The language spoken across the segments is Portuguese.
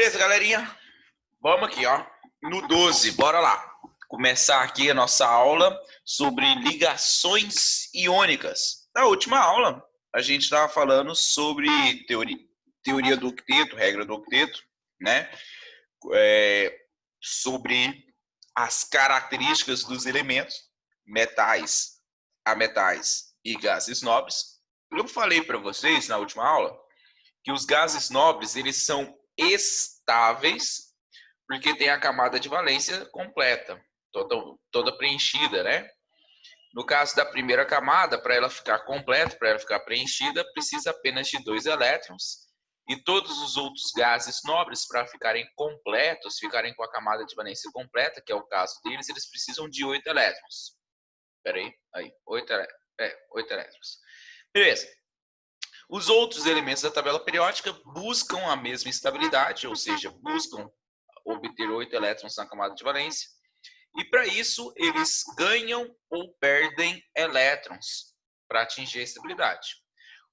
Beleza, galerinha? Vamos aqui, ó, no 12, bora lá. Começar aqui a nossa aula sobre ligações iônicas. Na última aula, a gente estava falando sobre teoria do octeto, regra do octeto, né? Sobre as características dos elementos, metais, ametais e gases nobres. Eu falei para vocês na última aula que os gases nobres, eles são estáveis porque tem a camada de valência completa, toda preenchida, né? No caso da primeira camada, para ela ficar completa, para ela ficar preenchida, precisa apenas de 2 elétrons. E todos os outros gases nobres, para ficarem completos, ficarem com a camada de valência completa, que é o caso deles, eles precisam de 8 elétrons. Espera aí, 8 elétrons. Beleza. Os outros elementos da tabela periódica buscam a mesma estabilidade, ou seja, buscam obter 8 elétrons na camada de valência. E para isso, eles ganham ou perdem elétrons para atingir a estabilidade.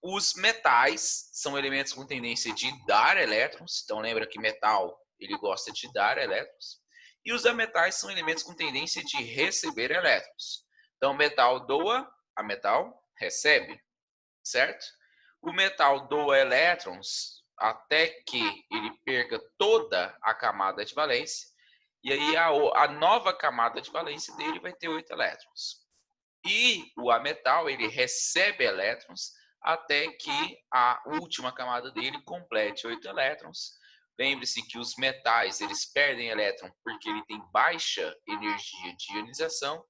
Os metais são elementos com tendência de dar elétrons. Então, lembra que metal ele gosta de dar elétrons. E os ametais são elementos com tendência de receber elétrons. Então, metal doa, a metal recebe, certo? O metal doa elétrons até que ele perca toda a camada de valência. E aí a nova camada de valência dele vai ter 8 elétrons. E o ametal, ele recebe elétrons até que a última camada dele complete 8 elétrons. Lembre-se que os metais, eles perdem elétron porque ele tem baixa energia de ionização,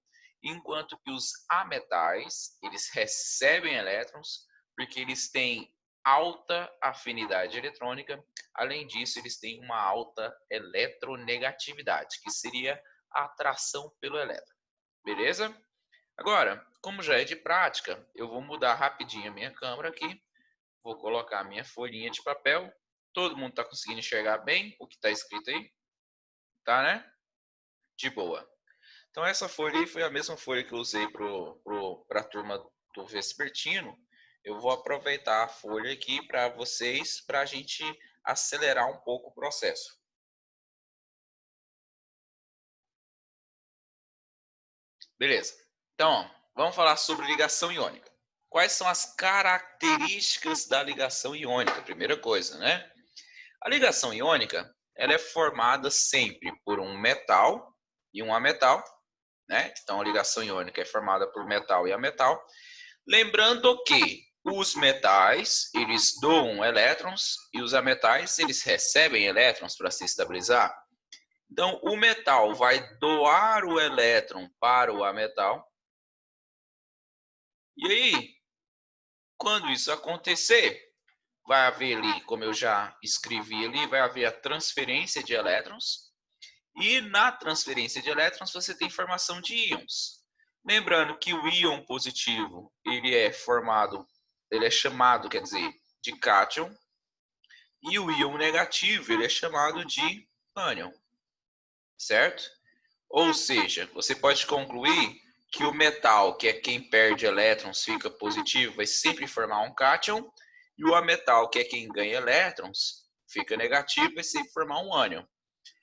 enquanto que os ametais, eles recebem elétrons porque eles têm alta afinidade eletrônica. Além disso, eles têm uma alta eletronegatividade, que seria a atração pelo elétron. Beleza? Agora, como já é de prática, eu vou mudar rapidinho a minha câmera aqui. Vou colocar a minha folhinha de papel. Todo mundo está conseguindo enxergar bem o que está escrito aí? Tá, né? De boa. Então, essa folha aí foi a mesma folha que eu usei para a turma do vespertino. Eu vou aproveitar a folha aqui para vocês, para a gente acelerar um pouco o processo. Beleza. Então, ó, vamos falar sobre ligação iônica. Quais são as características da ligação iônica? Primeira coisa, né? A ligação iônica, ela é formada sempre por um metal e um ametal, né? Então, a ligação iônica é formada por metal e ametal. Lembrando que os metais, eles doam elétrons e os ametais, eles recebem elétrons para se estabilizar. Então, o metal vai doar o elétron para o ametal. E aí, quando isso acontecer, vai haver ali, como eu já escrevi ali, vai haver a transferência de elétrons. E na transferência de elétrons, você tem formação de íons. Lembrando que o íon positivo, ele é chamado, quer dizer, de cátion. E o íon negativo, ele é chamado de ânion. Certo? Ou seja, você pode concluir que o metal, que é quem perde elétrons, fica positivo, vai sempre formar um cátion. E o ametal, que é quem ganha elétrons, fica negativo, vai sempre formar um ânion.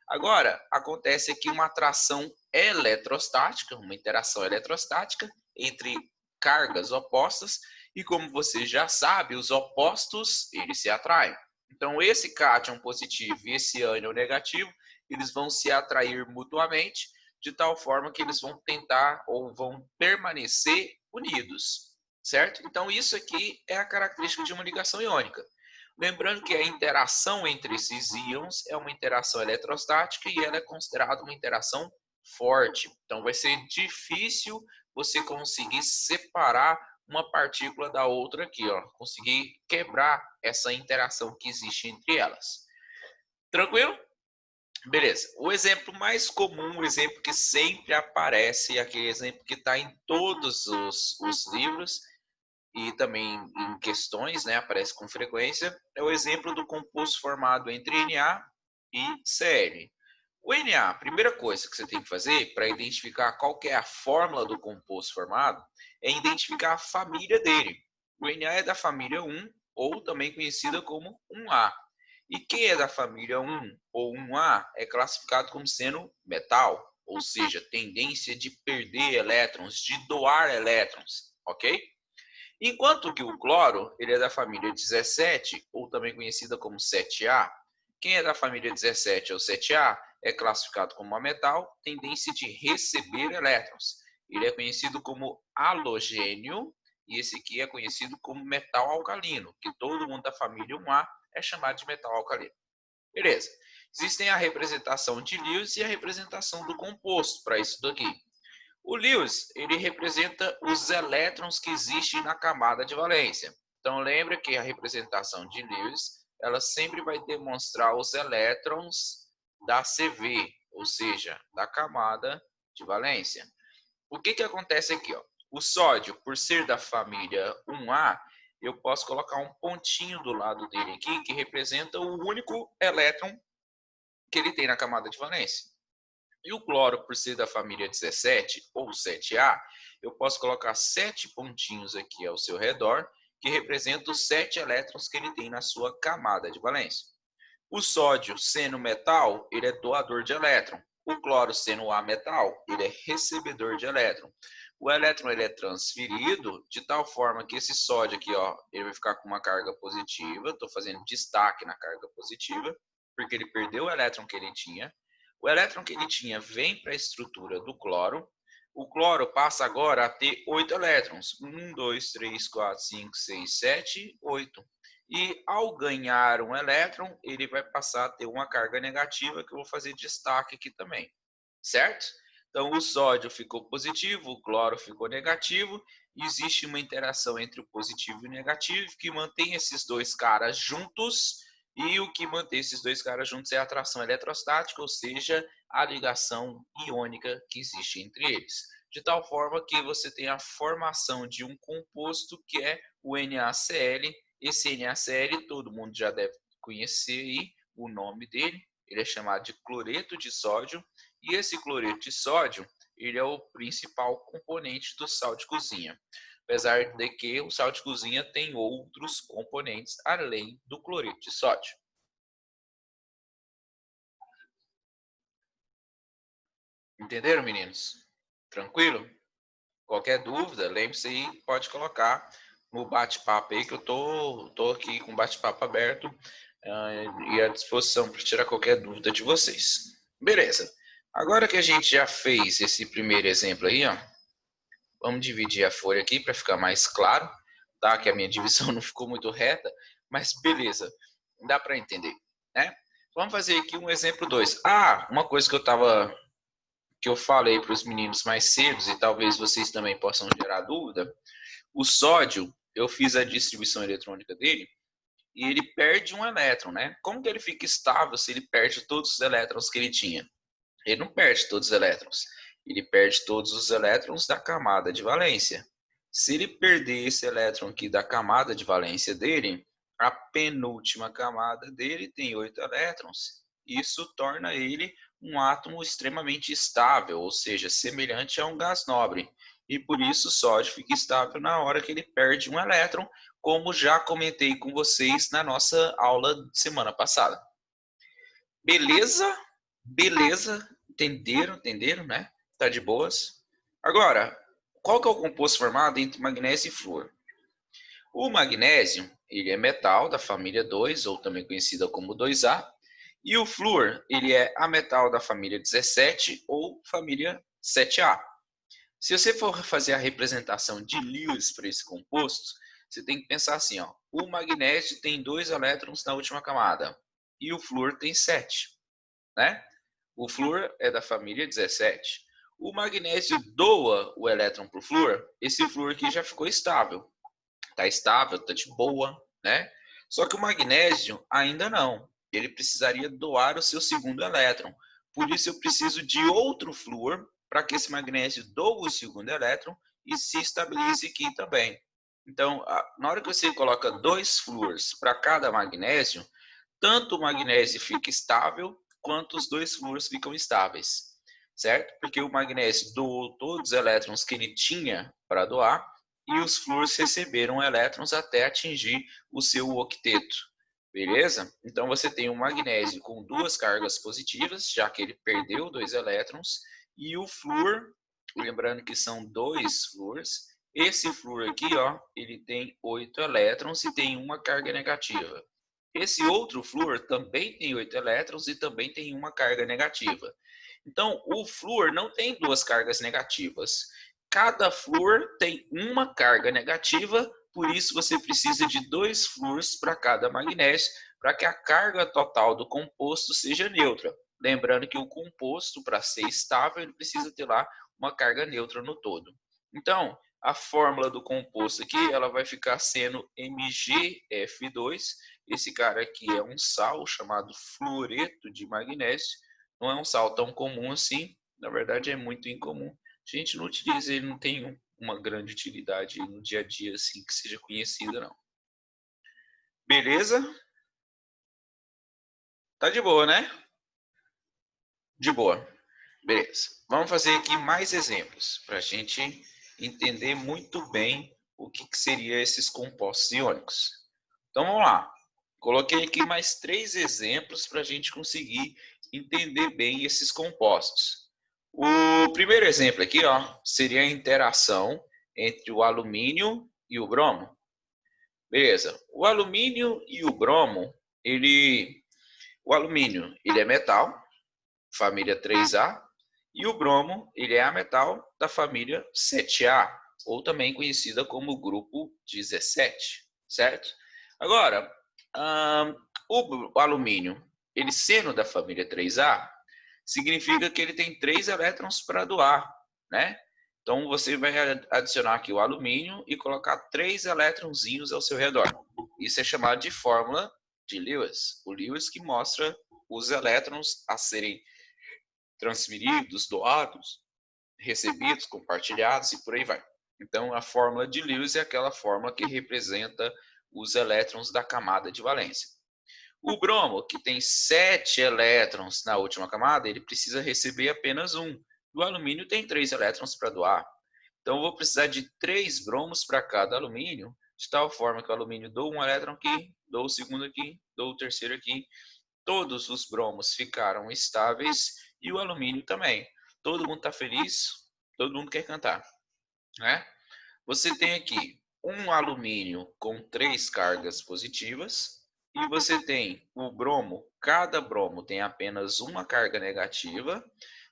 Agora, acontece aqui uma atração eletrostática, uma interação eletrostática entre cargas opostas. E como você já sabe, os opostos, eles se atraem. Então, esse cátion positivo e esse ânion negativo, eles vão se atrair mutuamente, de tal forma que eles vão tentar ou vão permanecer unidos, certo? Então, isso aqui é a característica de uma ligação iônica. Lembrando que a interação entre esses íons é uma interação eletrostática e ela é considerada uma interação forte. Então, vai ser difícil você conseguir separar uma partícula da outra aqui, ó, conseguir quebrar essa interação que existe entre elas. Tranquilo? Beleza. O exemplo mais comum, o exemplo que sempre aparece, é aquele exemplo que está em todos os livros e também em questões, né, aparece com frequência, é o exemplo do composto formado entre Na e Cl. O Na, a primeira coisa que você tem que fazer para identificar qual que é a fórmula do composto formado é identificar a família dele. O Na é da família 1, ou também conhecida como 1A. E quem é da família 1 ou 1A é classificado como sendo metal, ou seja, tendência de perder elétrons, de doar elétrons, ok? Enquanto que o cloro, ele é da família 17, ou também conhecida como 7A. Quem é da família 17 ou 7A é classificado como uma metal, tendência de receber elétrons. Ele é conhecido como halogênio, e esse aqui é conhecido como metal alcalino, que todo mundo da família 1A é chamado de metal alcalino. Beleza. Existem a representação de Lewis e a representação do composto para isso daqui. O Lewis, ele representa os elétrons que existem na camada de valência. Então, lembra que a representação de Lewis, ela sempre vai demonstrar os elétrons da CV, ou seja, da camada de valência. O que acontece aqui? Ó? O sódio, por ser da família 1A, eu posso colocar um pontinho do lado dele aqui, que representa o único elétron que ele tem na camada de valência. E o cloro, por ser da família 17 ou 7A, eu posso colocar 7 pontinhos aqui ao seu redor, que representam os 7 elétrons que ele tem na sua camada de valência. O sódio, sendo metal, ele é doador de elétron. O cloro, sendo ametal, ele é recebedor de elétron. O elétron ele é transferido de tal forma que esse sódio aqui, ó, ele vai ficar com uma carga positiva. Estou fazendo destaque na carga positiva, porque ele perdeu o elétron que ele tinha. O elétron que ele tinha vem para a estrutura do cloro. O cloro passa agora a ter 8 elétrons. 1, 2, 3, 4, 5, 6, 7, 8. E ao ganhar um elétron, ele vai passar a ter uma carga negativa, que eu vou fazer destaque aqui também. Certo? Então, o sódio ficou positivo, o cloro ficou negativo. Existe uma interação entre o positivo e o negativo, que mantém esses dois caras juntos. E o que mantém esses dois caras juntos é a atração eletrostática, ou seja, a ligação iônica que existe entre eles. De tal forma que você tem a formação de um composto que é o NaCl. Esse NaCl todo mundo já deve conhecer aí o nome dele. Ele é chamado de cloreto de sódio. E esse cloreto de sódio, ele é o principal componente do sal de cozinha. Apesar de que o sal de cozinha tem outros componentes além do cloreto de sódio. Entenderam, meninos? Tranquilo? Qualquer dúvida, lembre-se aí, pode colocar no bate-papo aí, que eu tô aqui com o bate-papo aberto e à disposição para tirar qualquer dúvida de vocês. Beleza. Agora que a gente já fez esse primeiro exemplo aí, ó, vamos dividir a folha aqui para ficar mais claro, tá? Que a minha divisão não ficou muito reta, mas beleza, dá para entender, né? Vamos fazer aqui um exemplo 2. Uma coisa que eu falei para os meninos mais cedo e talvez vocês também possam gerar dúvida, o sódio, eu fiz a distribuição eletrônica dele e ele perde um elétron, né? Como que ele fica estável se ele perde todos os elétrons que ele tinha? Ele não perde todos os elétrons. Ele perde todos os elétrons da camada de valência. Se ele perder esse elétron aqui da camada de valência dele, a penúltima camada dele tem 8 elétrons. Isso torna ele um átomo extremamente estável, ou seja, semelhante a um gás nobre. E por isso o sódio fica estável na hora que ele perde um elétron, como já comentei com vocês na nossa aula de semana passada. Beleza? Beleza? Entenderam, né? Tá de boas. Agora, qual que é o composto formado entre magnésio e flúor? O magnésio, ele é metal da família 2, ou também conhecida como 2A, e o flúor, ele é ametal da família 17 ou família 7A. Se você for fazer a representação de Lewis para esse composto, você tem que pensar assim, ó, o magnésio tem 2 elétrons na última camada e o flúor tem 7, né? O flúor é da família 17. O magnésio doa o elétron para o flúor, esse flúor aqui já ficou estável. Está estável, está de boa, né? Só que o magnésio ainda não. Ele precisaria doar o seu segundo elétron. Por isso eu preciso de outro flúor para que esse magnésio doe o segundo elétron e se estabilize aqui também. Então, na hora que você coloca 2 flúores para cada magnésio, tanto o magnésio fica estável, quanto os 2 flúores ficam estáveis, certo? Porque o magnésio doou todos os elétrons que ele tinha para doar, e os flúores receberam elétrons até atingir o seu octeto. Beleza? Então você tem um magnésio com duas cargas positivas, já que ele perdeu 2 elétrons, e o flúor, lembrando que são 2 flúores. Esse flúor aqui, ó, ele tem 8 elétrons e tem uma carga negativa. Esse outro flúor também tem 8 elétrons e também tem uma carga negativa. Então, o flúor não tem duas cargas negativas. Cada flúor tem uma carga negativa, por isso você precisa de 2 flúores para cada magnésio, para que a carga total do composto seja neutra. Lembrando que o composto, para ser estável, ele precisa ter lá uma carga neutra no todo. Então, a fórmula do composto aqui, ela vai ficar sendo MgF2. Esse cara aqui é um sal chamado fluoreto de magnésio. Não é um sal tão comum assim, na verdade é muito incomum. A gente não utiliza, ele não tem uma grande utilidade no dia a dia assim que seja conhecida, não. Beleza? Tá de boa, né? De boa. Beleza. Vamos fazer aqui mais exemplos para a gente entender muito bem o que seriam esses compostos iônicos. Então vamos lá. Coloquei aqui mais 3 exemplos para a gente conseguir entender bem esses compostos. O primeiro exemplo aqui, ó, seria a interação entre o alumínio e o bromo. Beleza. O alumínio e o bromo, o alumínio, ele é metal, família 3A, e o bromo, ele é ametal da família 7A, ou também conhecida como grupo 17, certo? Agora, o alumínio, ele sendo da família 3A, significa que ele tem 3 elétrons para doar, né? Então, você vai adicionar aqui o alumínio e colocar 3 elétronzinhos ao seu redor. Isso é chamado de fórmula de Lewis. O Lewis que mostra os elétrons a serem transferidos, doados, recebidos, compartilhados e por aí vai. Então, a fórmula de Lewis é aquela fórmula que representa os elétrons da camada de valência. O bromo, que tem 7 elétrons na última camada, ele precisa receber apenas 1. O alumínio tem 3 elétrons para doar. Então, eu vou precisar de 3 bromos para cada alumínio, de tal forma que o alumínio doa um elétron aqui, doa o segundo aqui, doa o terceiro aqui. Todos os bromos ficaram estáveis e o alumínio também. Todo mundo está feliz, todo mundo quer cantar, né? Você tem aqui um alumínio com 3 cargas positivas e você tem o bromo. Cada bromo tem apenas uma carga negativa,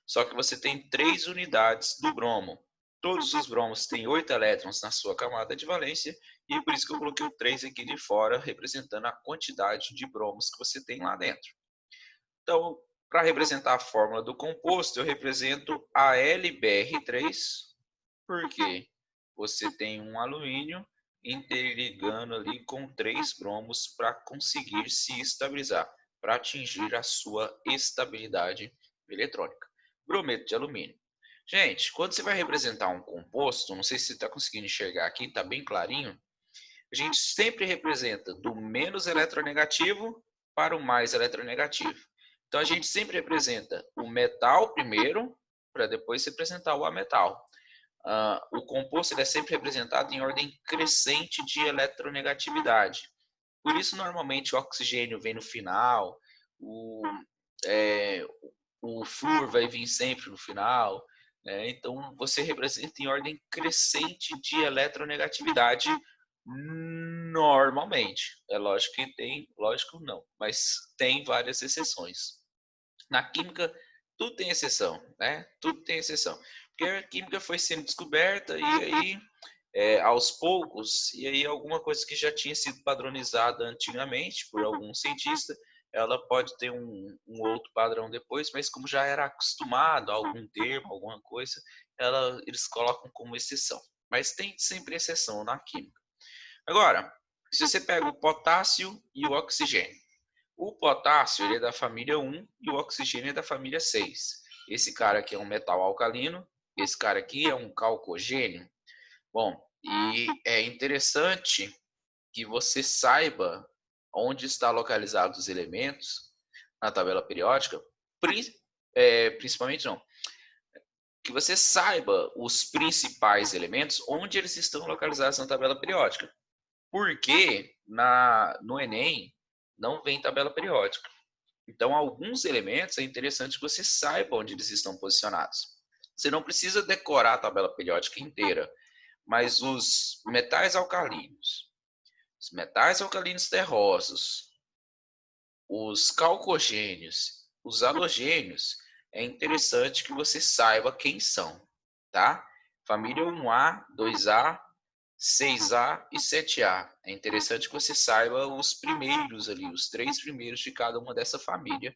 só que você tem 3 unidades do bromo. Todos os bromos têm 8 elétrons na sua camada de valência e por isso que eu coloquei o 3 aqui de fora, representando a quantidade de bromos que você tem lá dentro. Então, para representar a fórmula do composto, eu represento a LBr3, porque você tem um alumínio interligando ali com 3 bromos para conseguir se estabilizar, para atingir a sua estabilidade eletrônica. Brometo de alumínio. Gente, quando você vai representar um composto, não sei se você está conseguindo enxergar aqui, está bem clarinho, a gente sempre representa do menos eletronegativo para o mais eletronegativo. Então, a gente sempre representa o metal primeiro, para depois representar o ametal. O composto ele é sempre representado em ordem crescente de eletronegatividade. Por isso, normalmente, o oxigênio vem no final, o flúor vai vir sempre no final. Né? Então, você representa em ordem crescente de eletronegatividade normalmente. É lógico que tem, lógico não, mas tem várias exceções. Na química, tudo tem exceção, né? Tudo tem exceção. Porque a química foi sendo descoberta e aí, aos poucos, e aí alguma coisa que já tinha sido padronizada antigamente por algum cientista, ela pode ter um outro padrão depois, mas como já era acostumado a algum termo, alguma coisa, eles colocam como exceção. Mas tem sempre exceção na química. Agora, se você pega o potássio e o oxigênio, o potássio ele é da família 1 e o oxigênio é da família 6. Esse cara aqui é um metal alcalino, esse cara aqui é um calcogênio. Bom, e é interessante que você saiba onde está localizados os elementos na tabela periódica, principalmente não, que você saiba os principais elementos, onde eles estão localizados na tabela periódica. Porque no Enem, não vem tabela periódica. Então, alguns elementos é interessante que você saiba onde eles estão posicionados. Você não precisa decorar a tabela periódica inteira, mas os metais alcalinos terrosos, os calcogênios, os halogênios, é interessante que você saiba quem são, tá? Família 1A, 2A, 6A e 7A. É interessante que você saiba os primeiros ali, os 3 primeiros de cada uma dessa família,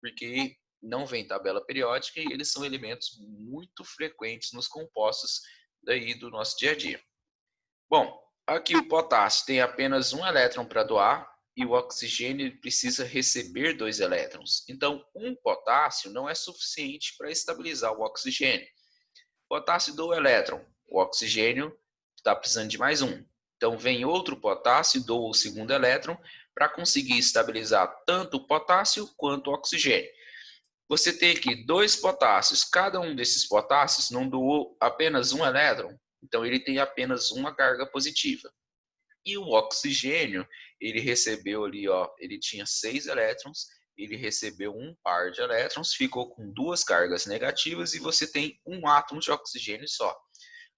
porque não vem tabela periódica e eles são elementos muito frequentes nos compostos daí do nosso dia a dia. Bom, aqui o potássio tem apenas um elétron para doar e o oxigênio precisa receber 2 elétrons. Então, um potássio não é suficiente para estabilizar o oxigênio. O potássio doa o elétron, o oxigênio está precisando de mais um. Então, vem outro potássio e doa o segundo elétron para conseguir estabilizar tanto o potássio quanto o oxigênio. Você tem aqui 2 potássios, cada um desses potássios não doou apenas um elétron, então ele tem apenas uma carga positiva. E o oxigênio, ele recebeu ali, ó, ele tinha 6 elétrons, ele recebeu um par de elétrons, ficou com 2 cargas negativas e você tem um átomo de oxigênio só.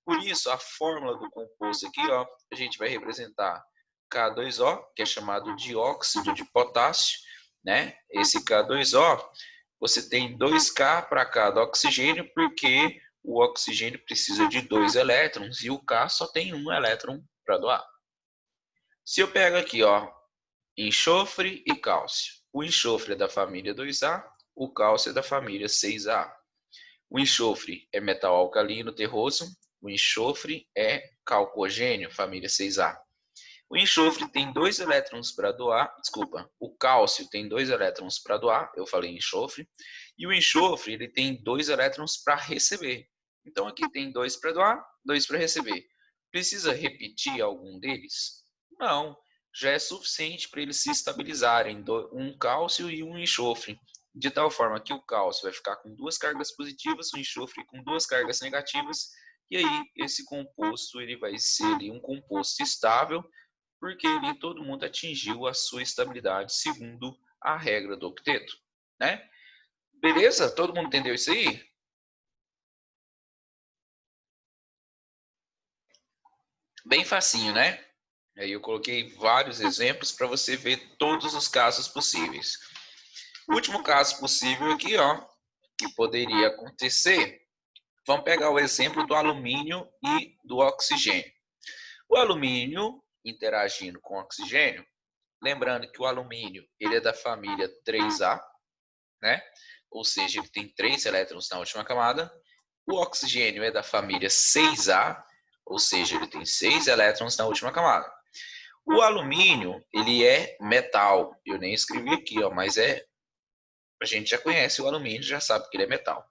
Por isso, a fórmula do composto aqui, ó, a gente vai representar K2O, que é chamado dióxido de potássio, né? Esse K2O, você tem 2K para cada oxigênio, porque o oxigênio precisa de 2 elétrons e o K só tem um elétron para doar. Se eu pego aqui, ó, enxofre e cálcio. O enxofre é da família 2A, o cálcio é da família 6A. O enxofre é metal alcalino terroso, o enxofre é calcogênio, família 6A. O enxofre tem 2 elétrons para doar, desculpa, o cálcio tem 2 elétrons para doar, eu falei enxofre, e o enxofre ele tem 2 elétrons para receber. Então aqui tem 2 para doar, 2 para receber. Precisa repetir algum deles? Não, já é suficiente para eles se estabilizarem, um cálcio e um enxofre, de tal forma que o cálcio vai ficar com 2 cargas positivas, o enxofre com 2 cargas negativas, e aí esse composto ele vai ser ali um composto estável, porque ali todo mundo atingiu a sua estabilidade segundo a regra do octeto, né? Beleza? Todo mundo entendeu isso aí? Bem facinho, né? Aí eu coloquei vários exemplos para você ver todos os casos possíveis. O último caso possível aqui, ó, que poderia acontecer, vamos pegar o exemplo do alumínio e do oxigênio. O alumínio interagindo com o oxigênio, lembrando que o alumínio ele é da família 3A, né? Ou seja, ele tem 3 elétrons na última camada. O oxigênio é da família 6A, ou seja, ele tem 6 elétrons na última camada. O alumínio, ele é metal. Eu nem escrevi aqui, ó, mas a gente já conhece o alumínio, já sabe que ele é metal.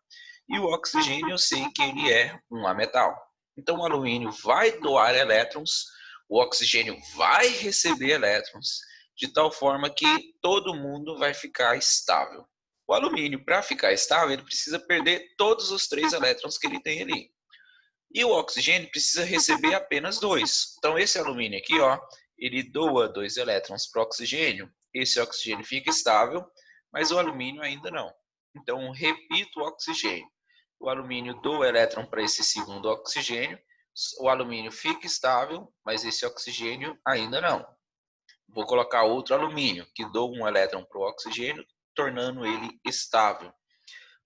E o oxigênio, eu sei que ele é um ametal. Então, o alumínio vai doar elétrons, o oxigênio vai receber elétrons, de tal forma que todo mundo vai ficar estável. O alumínio, para ficar estável, ele precisa perder todos os 3 elétrons que ele tem ali. E o oxigênio precisa receber apenas 2. Então, esse alumínio aqui, ó, ele doa 2 elétrons para o oxigênio. Esse oxigênio fica estável, mas o alumínio ainda não. Então, repito o oxigênio. O alumínio doa elétron para esse segundo oxigênio. O alumínio fica estável, mas esse oxigênio ainda não. Vou colocar outro alumínio, que doa um elétron para o oxigênio, tornando ele estável.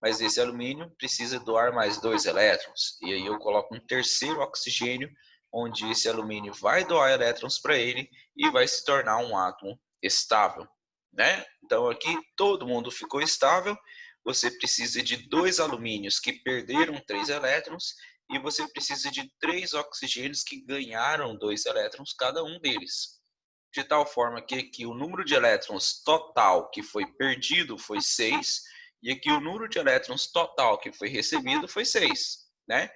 Mas esse alumínio precisa doar mais 2 elétrons. E aí eu coloco um terceiro oxigênio, onde esse alumínio vai doar elétrons para ele e vai se tornar um átomo estável, né? Então aqui todo mundo ficou estável. Você precisa de 2 alumínios que perderam 3 elétrons e você precisa de 3 oxigênios que ganharam 2 elétrons cada um deles. De tal forma que aqui o número de elétrons total que foi perdido foi 6 e aqui o número de elétrons total que foi recebido foi 6, né?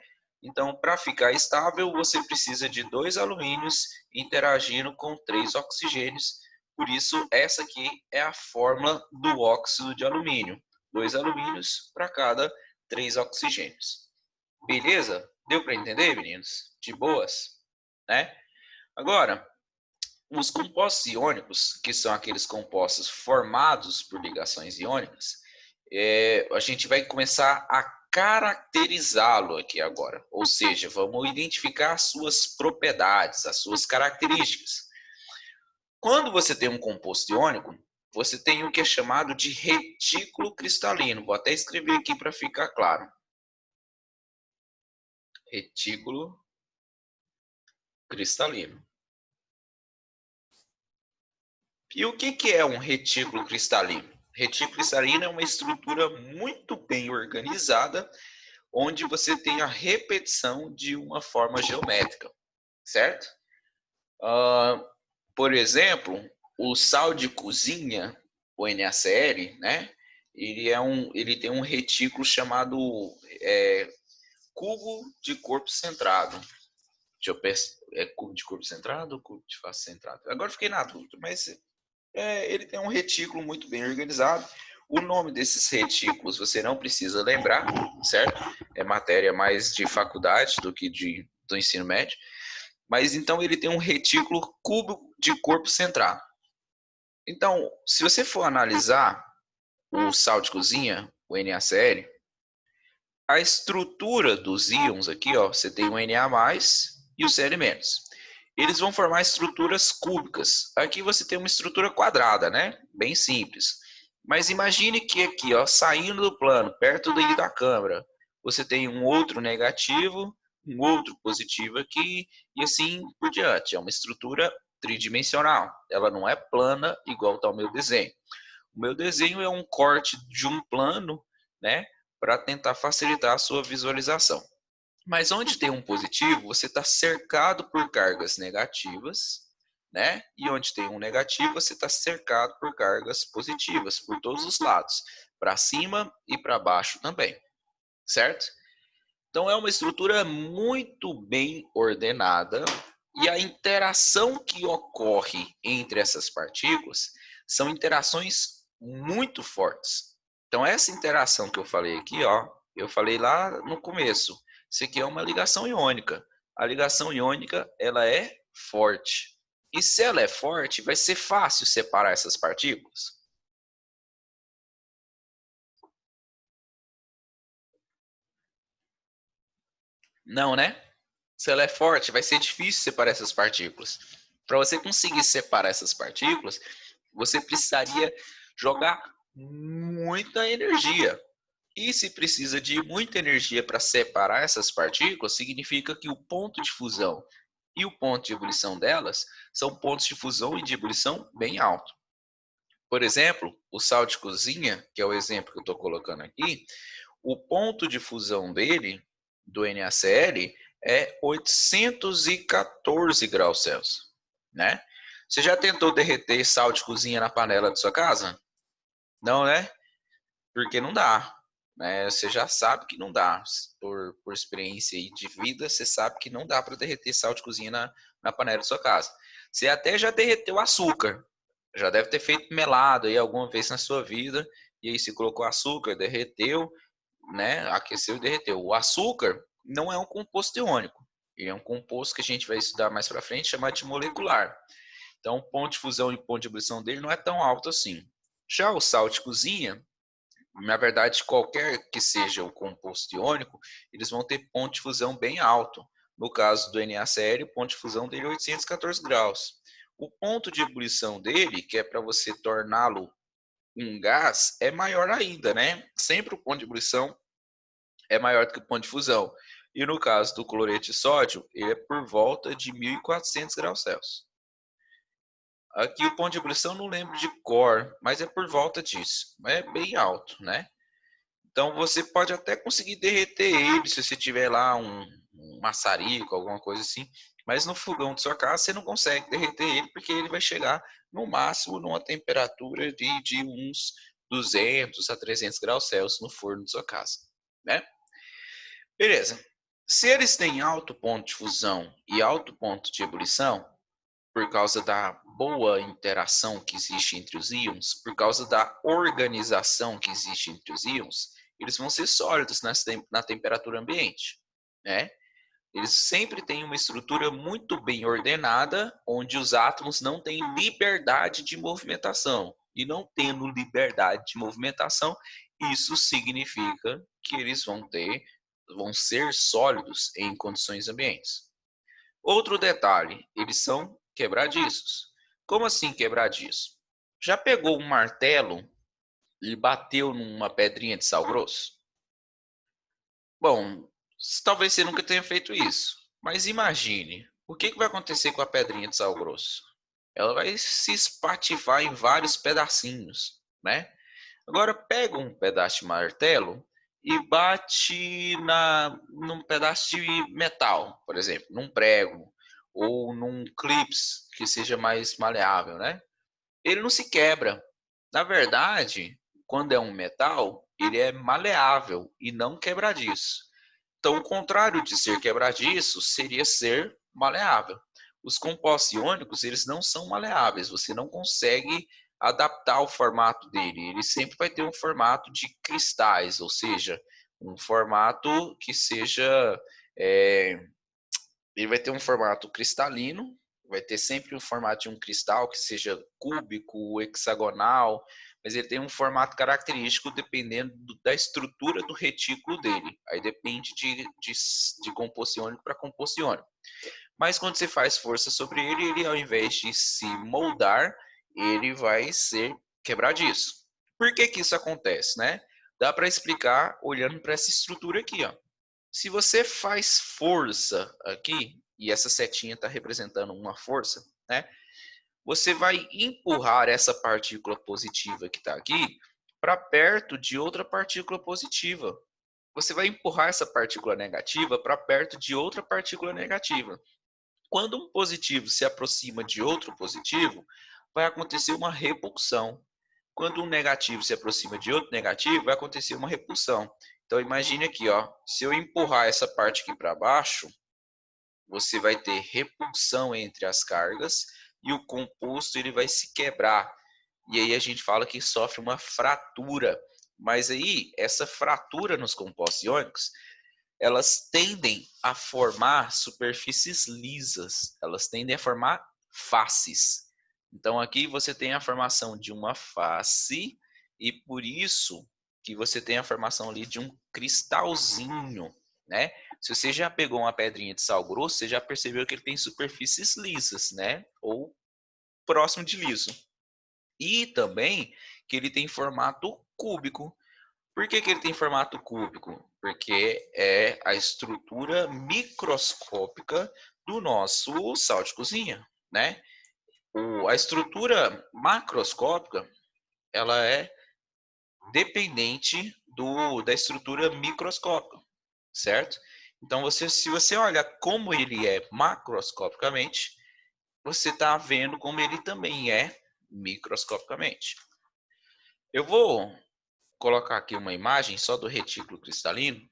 Então, para ficar estável, você precisa de 2 alumínios interagindo com 3 oxigênios. Por isso, essa aqui é a fórmula do óxido de alumínio. 2 alumínios para cada 3 oxigênios. Beleza? Deu para entender, meninos? De boas? Né? Agora, os compostos iônicos, que são aqueles compostos formados por ligações iônicas, a gente vai começar a caracterizá-lo aqui agora. Ou seja, vamos identificar as suas propriedades, as suas características. Quando você tem um composto iônico, você tem o que é chamado de retículo cristalino. Vou até escrever aqui para ficar claro. Retículo cristalino. E o que é um retículo cristalino? Retículo cristalino é uma estrutura muito bem organizada, onde você tem a repetição de uma forma geométrica, certo? Por exemplo, o sal de cozinha, o NaCl, né? Ele tem um retículo chamado cubo de corpo centrado. É cubo de corpo centrado ou cubo de face centrado? Agora fiquei na dúvida, mas ele tem um retículo muito bem organizado. O nome desses retículos você não precisa lembrar, certo? É matéria mais de faculdade do que do ensino médio. Mas então ele tem um retículo cubo de corpo centrado. Então, se você for analisar o sal de cozinha, o NaCl, a estrutura dos íons aqui, ó, você tem o Na+, e o Cl-. Eles vão formar estruturas cúbicas. Aqui você tem uma estrutura quadrada, né? Bem simples. Mas imagine que aqui, ó, saindo do plano, perto daí da câmera, você tem um outro negativo, um outro positivo aqui, e assim por diante. É uma estrutura tridimensional. Ela não é plana igual está o meu desenho. O meu desenho é um corte de um plano, né? Para tentar facilitar a sua visualização. Mas onde tem um positivo, você está cercado por cargas negativas, né? E onde tem um negativo, você está cercado por cargas positivas, por todos os lados, para cima e para baixo também, certo? Então é uma estrutura muito bem ordenada e a interação que ocorre entre essas partículas são interações muito fortes. Então essa interação que eu falei aqui, ó, eu falei lá no começo, isso aqui é uma ligação iônica. A ligação iônica, ela é forte. E se ela é forte, vai ser fácil separar essas partículas? Não, né? Se ela é forte, vai ser difícil separar essas partículas. Para você conseguir separar essas partículas, você precisaria jogar muita energia. E se precisa de muita energia para separar essas partículas, significa que o ponto de fusão e o ponto de ebulição delas são pontos de fusão e de ebulição bem alto. Por exemplo, o sal de cozinha, que é o exemplo que eu estou colocando aqui, o ponto de fusão dele, do NaCl, é 814 graus Celsius, né? Você já tentou derreter sal de cozinha na panela da sua casa? Não, né? Porque não dá, né? Você já sabe que não dá. Por experiência aí de vida, você sabe que não dá para derreter sal de cozinha na panela da sua casa. Você até já derreteu açúcar. Já deve ter feito melado aí alguma vez na sua vida. E aí você colocou açúcar, derreteu, né? Aqueceu e derreteu. O açúcar não é um composto iônico. Ele é um composto que a gente vai estudar mais para frente, chamado de molecular. Então, o ponto de fusão e o ponto de ebulição dele não é tão alto assim. Já o sal de cozinha, na verdade, qualquer que seja o composto iônico, eles vão ter ponto de fusão bem alto. No caso do NaCl, o ponto de fusão dele é 814 graus. O ponto de ebulição dele, que é para você torná-lo um gás, é maior ainda, né? Sempre o ponto de ebulição é maior do que o ponto de fusão. E no caso do cloreto de sódio, ele é por volta de 1.400 graus Celsius. Aqui o ponto de ebulição não lembro de cor, mas é por volta disso. É bem alto, né? Então você pode até conseguir derreter ele se você tiver lá um maçarico, alguma coisa assim. Mas no fogão de sua casa você não consegue derreter ele porque ele vai chegar no máximo numa temperatura de uns 200 a 300 graus Celsius no forno de sua casa, né? Beleza. Se eles têm alto ponto de fusão e alto ponto de ebulição, por causa da boa interação que existe entre os íons, por causa da organização que existe entre os íons, eles vão ser sólidos na temperatura ambiente, né? Eles sempre têm uma estrutura muito bem ordenada, onde os átomos não têm liberdade de movimentação. E não tendo liberdade de movimentação, isso significa que eles vão ser sólidos em condições ambientes. Outro detalhe, eles são quebradiços. Como assim quebradiço? Já pegou um martelo e bateu numa pedrinha de sal grosso? Bom, talvez você nunca tenha feito isso, mas imagine, o que vai acontecer com a pedrinha de sal grosso? Ela vai se espatifar em vários pedacinhos, né? Agora pega um pedaço de martelo e bate num pedaço de metal, por exemplo, num prego ou num clips que seja mais maleável, né? Ele não se quebra. Na verdade, quando é um metal, ele é maleável e não quebradiço. Então, o contrário de ser quebradiço seria ser maleável. Os compostos iônicos, eles não são maleáveis, você não consegue adaptar o formato dele. Ele sempre vai ter um formato de cristais, ou seja, um formato que seja. É, ele vai ter um formato cristalino, vai ter sempre o formato de um cristal que seja cúbico, hexagonal, mas ele tem um formato característico dependendo da estrutura do retículo dele. Aí depende de composto iônico para composto iônico. Mas quando você faz força sobre ele, ele ao invés de se moldar, ele vai ser quebradiço. Por que que isso acontece, né? Dá para explicar olhando para essa estrutura aqui, ó. Se você faz força aqui, e essa setinha está representando uma força, né? Você vai empurrar essa partícula positiva que está aqui para perto de outra partícula positiva. Você vai empurrar essa partícula negativa para perto de outra partícula negativa. Quando um positivo se aproxima de outro positivo, vai acontecer uma repulsão. Quando um negativo se aproxima de outro negativo, vai acontecer uma repulsão. Então imagine aqui, ó, se eu empurrar essa parte aqui para baixo, você vai ter repulsão entre as cargas e o composto ele vai se quebrar. E aí a gente fala que sofre uma fratura. Mas aí essa fratura nos compostos iônicos, elas tendem a formar superfícies lisas, elas tendem a formar faces. Então aqui você tem a formação de uma face e por isso que você tem a formação ali de um cristalzinho, né? Se você já pegou uma pedrinha de sal grosso, você já percebeu que ele tem superfícies lisas, né? Ou próximo de liso. E também que ele tem formato cúbico. Por que ele tem formato cúbico? Porque é a estrutura microscópica do nosso sal de cozinha, né? A estrutura macroscópica, ela é dependente da estrutura microscópica, certo? Então, se você olha como ele é macroscopicamente, você está vendo como ele também é microscopicamente. Eu vou colocar aqui uma imagem só do retículo cristalino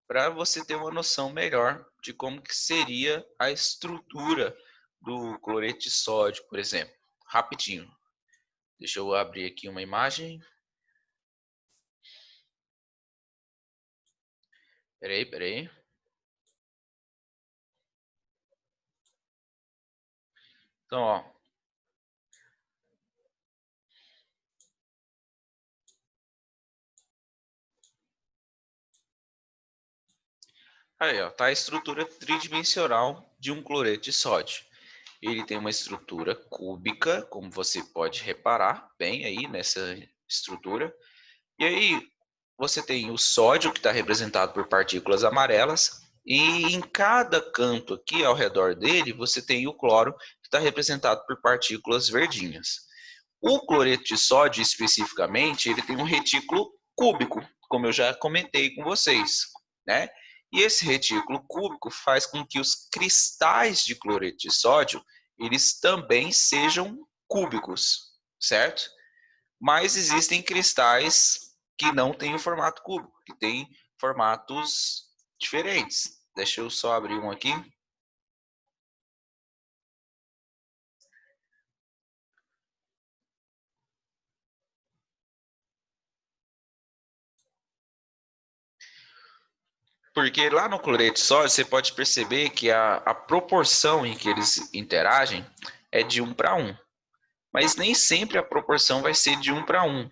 para você ter uma noção melhor de como que seria a estrutura do cloreto de sódio, por exemplo. Rapidinho. Deixa eu abrir aqui uma imagem. Peraí. Então, ó. Aí, ó, tá a estrutura tridimensional de um cloreto de sódio. Ele tem uma estrutura cúbica, como você pode reparar bem aí nessa estrutura. E aí você tem o sódio, que está representado por partículas amarelas, e em cada canto aqui ao redor dele você tem o cloro, que está representado por partículas verdinhas. O cloreto de sódio, especificamente, ele tem um retículo cúbico, como eu já comentei com vocês, né? E esse retículo cúbico faz com que os cristais de cloreto de sódio, eles também sejam cúbicos, certo? Mas existem cristais que não têm o formato cúbico, que têm formatos diferentes. Deixa eu só abrir um aqui. Porque lá no cloreto de sódio você pode perceber que a proporção em que eles interagem é de 1:1. Mas nem sempre a proporção vai ser de 1:1.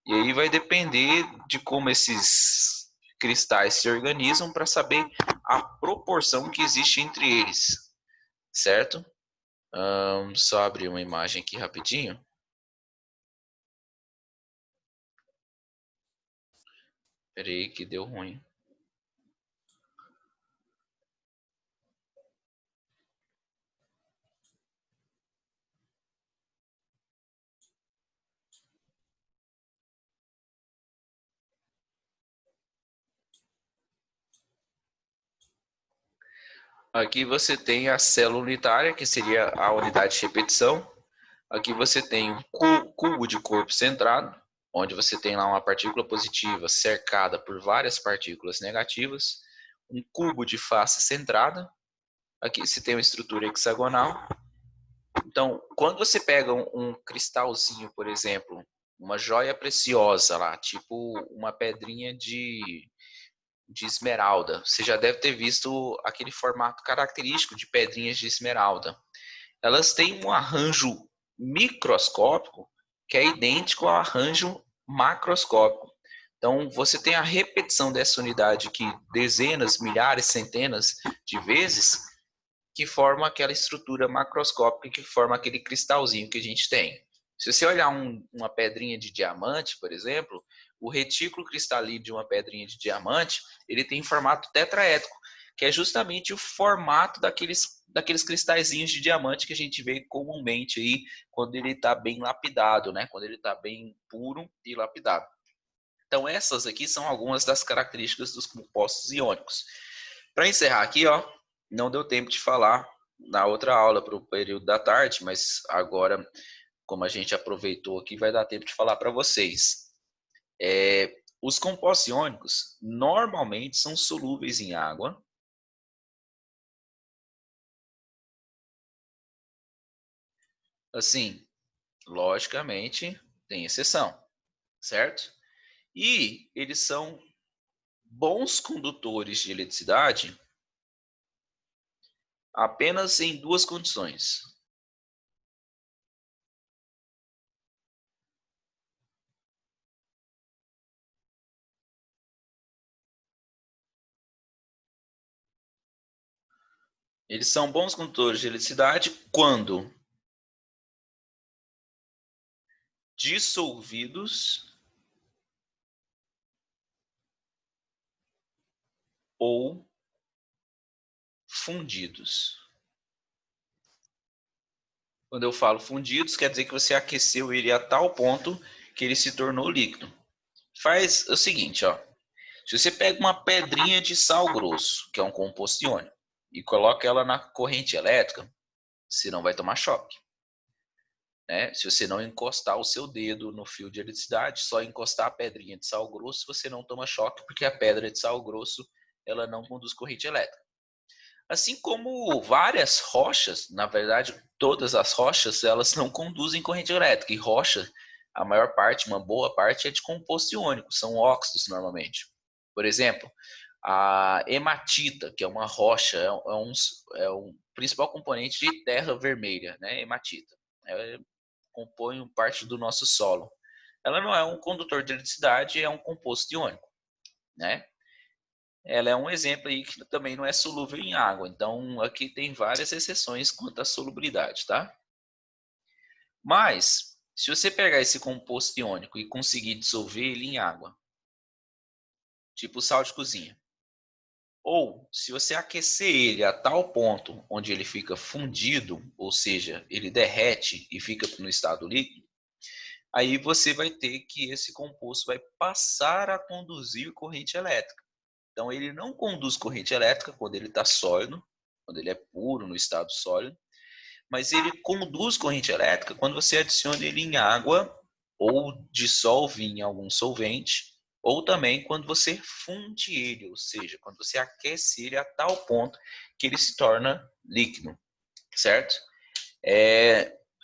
E aí vai depender de como esses cristais se organizam para saber a proporção que existe entre eles, certo? Só abrir uma imagem aqui rapidinho. Peraí que deu ruim. Aqui você tem a célula unitária, que seria a unidade de repetição. Aqui você tem um cubo de corpo centrado, onde você tem lá uma partícula positiva cercada por várias partículas negativas. Um cubo de face centrada. Aqui você tem uma estrutura hexagonal. Então, quando você pega um cristalzinho, por exemplo, uma joia preciosa lá, tipo uma pedrinha de esmeralda, você já deve ter visto aquele formato característico de pedrinhas de esmeralda. Elas têm um arranjo microscópico que é idêntico ao arranjo macroscópico. Então, você tem a repetição dessa unidade aqui dezenas, milhares, centenas de vezes, que forma aquela estrutura macroscópica, que forma aquele cristalzinho que a gente tem. Se você olhar uma pedrinha de diamante, por exemplo, o retículo cristalino de uma pedrinha de diamante, ele tem formato tetraédrico, que é justamente o formato daqueles cristalzinhos de diamante que a gente vê comumente aí quando ele está bem lapidado, né? Quando ele está bem puro e lapidado. Então essas aqui são algumas das características dos compostos iônicos. Para encerrar aqui, ó, não deu tempo de falar na outra aula para o período da tarde, mas agora, como a gente aproveitou aqui, vai dar tempo de falar para vocês. Os compostos iônicos normalmente são solúveis em água. Assim, logicamente, tem exceção, certo? E eles são bons condutores de eletricidade apenas em duas condições. Eles são bons condutores de eletricidade quando dissolvidos ou fundidos. Quando eu falo fundidos, quer dizer que você aqueceu ele a tal ponto que ele se tornou líquido. Faz o seguinte, ó. Se você pega uma pedrinha de sal grosso, que é um composto iônico, e coloca ela na corrente elétrica, você não vai tomar choque. Né? Se você não encostar o seu dedo no fio de eletricidade, só encostar a pedrinha de sal grosso, você não toma choque, porque a pedra de sal grosso ela não conduz corrente elétrica. Assim como várias rochas, na verdade, todas as rochas, elas não conduzem corrente elétrica. E rocha, a maior parte, uma boa parte, é de composto iônico, são óxidos normalmente. Por exemplo, a hematita, que é uma rocha, é um principal componente de terra vermelha, né? Hematita. Compõe parte do nosso solo. Ela não é um condutor de eletricidade, é um composto iônico, né? Ela é um exemplo aí que também não é solúvel em água. Então, aqui tem várias exceções quanto à solubilidade, tá? Mas, se você pegar esse composto iônico e conseguir dissolver ele em água, tipo sal de cozinha, ou se você aquecer ele a tal ponto onde ele fica fundido, ou seja, ele derrete e fica no estado líquido, aí você vai ter que esse composto vai passar a conduzir corrente elétrica. Então, ele não conduz corrente elétrica quando ele está sólido, quando ele é puro, no estado sólido, mas ele conduz corrente elétrica quando você adiciona ele em água ou dissolve em algum solvente, ou também quando você funde ele, ou seja, quando você aquece ele a tal ponto que ele se torna líquido, certo?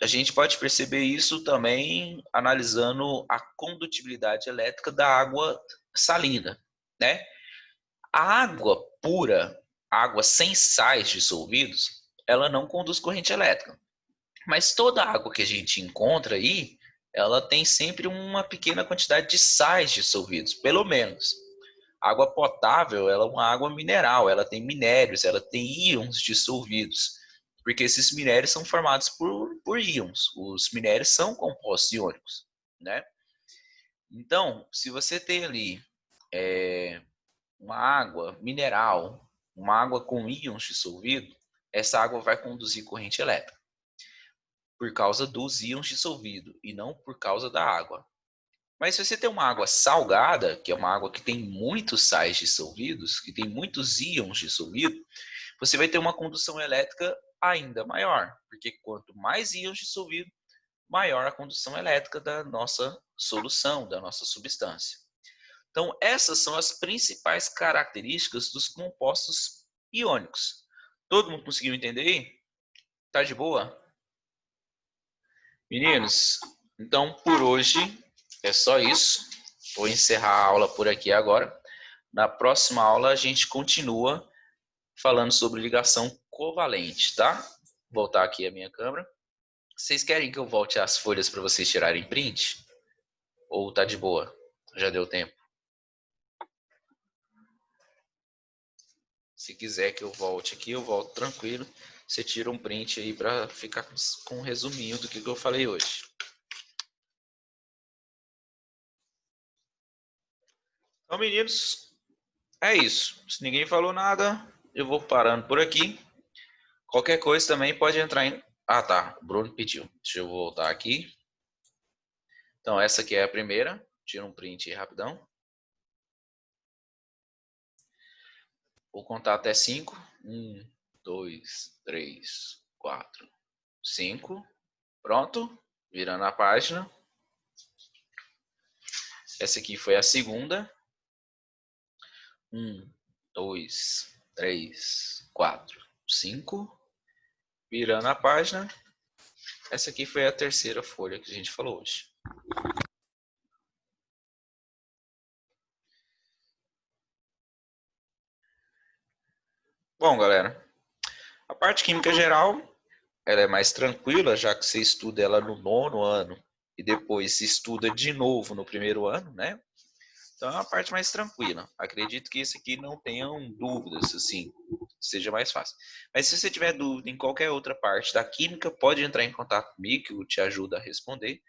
A gente pode perceber isso também analisando a condutibilidade elétrica da água salina, né? A água pura, água sem sais dissolvidos, ela não conduz corrente elétrica. Mas toda água que a gente encontra aí, ela tem sempre uma pequena quantidade de sais dissolvidos, pelo menos. A água potável, ela é uma água mineral, ela tem minérios, ela tem íons dissolvidos, porque esses minérios são formados por íons. Os minérios são compostos iônicos, né? Então, se você tem ali uma água mineral, uma água com íons dissolvidos, essa água vai conduzir corrente elétrica por causa dos íons dissolvidos e não por causa da água. Mas se você tem uma água salgada, que é uma água que tem muitos sais dissolvidos, que tem muitos íons dissolvidos, você vai ter uma condução elétrica ainda maior, porque quanto mais íons dissolvidos, maior a condução elétrica da nossa solução, da nossa substância. Então, essas são as principais características dos compostos iônicos. Todo mundo conseguiu entender aí? Tá de boa? Meninos, então por hoje é só isso. Vou encerrar a aula por aqui agora. Na próxima aula a gente continua falando sobre ligação covalente, tá? Vou voltar aqui a minha câmera. Vocês querem que eu volte as folhas para vocês tirarem print? Ou tá de boa? Já deu tempo? Se quiser que eu volte aqui, eu volto tranquilo. Você tira um print aí para ficar com um resuminho do que eu falei hoje. Então, meninos, é isso. Se ninguém falou nada, eu vou parando por aqui. Qualquer coisa também pode entrar em... Ah, tá. O Bruno pediu. Deixa eu voltar aqui. Então, essa aqui é a primeira. Tira um print aí rapidão. Vou contar até 5. 1, 2, 3, 4, 5. Pronto. Virando a página. Essa aqui foi a segunda. 1, 2, 3, 4, 5. Virando a página. Essa aqui foi a terceira folha que a gente falou hoje. Bom, galera, a parte química geral, ela é mais tranquila, já que você estuda ela no 9º ano e depois se estuda de novo no 1º ano, né? Então é uma parte mais tranquila. Acredito que esse aqui não tenham dúvidas, assim, seja mais fácil. Mas se você tiver dúvida em qualquer outra parte da química, pode entrar em contato comigo, que eu te ajudo a responder.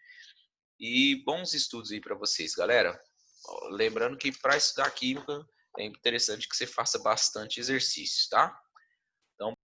E bons estudos aí para vocês, galera. Lembrando que para estudar química é interessante que você faça bastante exercícios, tá?